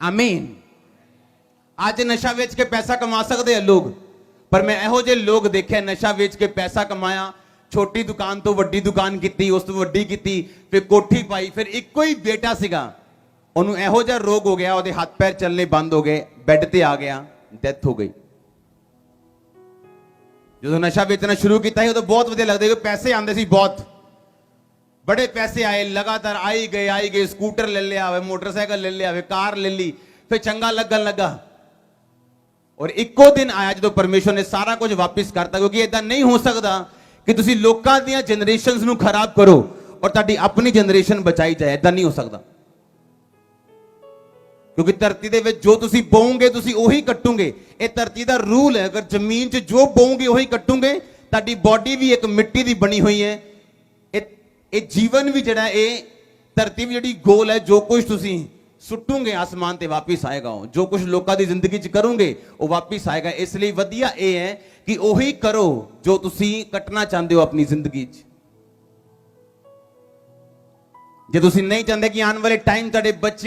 आमीन। ਅੱਜ ਨਸ਼ਾ ਵੇਚ ਕੇ ਪੈਸਾ ਕਮਾ ਸਕਦੇ ਆ ਲੋਕ, ਪਰ ਮੈਂ ਇਹੋ ਜਿਹੇ ਲੋਕ ਦੇਖੇ ਨਸ਼ਾ ਵੇਚ ਕੇ ਪੈਸਾ ਕਮਾਇਆ, ਛੋਟੀ ਦੁਕਾਨ ਤੋਂ ਵੱਡੀ ਦੁਕਾਨ ਕੀਤੀ, ਉਸ ਤੋਂ ਵੱਡੀ ਕੀਤੀ, ਫਿਰ ਕੋਠੀ ਪਾਈ, ਫਿਰ ਇੱਕੋ ਹੀ ਬੇਟਾ ਸੀਗਾ, ਉਹਨੂੰ ਇਹੋ ਜਿਹਾ ਰੋਗ ਹੋ ਗਿਆ, ਉਹਦੇ ਹੱਥ ਪੈਰ ਚੱਲਣੇ ਬੰਦ ਹੋ ਗਏ, ਬੈੱਡ ਤੇ ਆ ਗਿਆ, ਡੈਥ ਹੋ ਗਈ। ਜਦੋਂ ਨਸ਼ਾ ਵੇਚਣਾ ਸ਼ੁਰੂ ਕੀਤਾ ਸੀ ਉਦੋਂ ਬਹੁਤ ਵਧੀਆ ਲੱਗਦਾ ਸੀ, ਪੈਸੇ ਆਉਂਦੇ ਸੀ, ਬਹੁਤ बड़े पैसे आए, लगातार आई गए, स्कूटर ले लिया, मोटरसाइकिल ले लिया, कार ले ली, फिर चंगा लगन लगा। और इक्को दिन आया जो परमेश्वर ने सारा कुछ वापस करता, क्योंकि ऐसा नहीं हो सकता कि तुसी लोकां दी जनरेशंस नू खराब करो और तुहाडी अपनी जनरेशन बचाई जाए, ऐसा नहीं हो सकता। क्योंकि धरती दे विच जो तुसी बोओगे तुसी ओही कट्टोगे, ये धरती दा रूल है। अगर जमीन च जो बोओगे ओही कट्टोगे। तुहाडी बॉडी भी एक मिट्टी दी बनी हुई है, ये जीवन भी जड़ा ये धरती भी जी गोल है, जो कुछ तुसी सुटोगे आसमान ते वापिस आएगा, जो कुछ लोगों की जिंदगी च करोगे वो वापिस आएगा। इसलिए वधिया ये है कि ओही करो जो तुसी कटना चाहते हो अपनी जिंदगी च। जे तुसी नहीं चाहते कि आने वाले टाइम तुहाडे बच्चे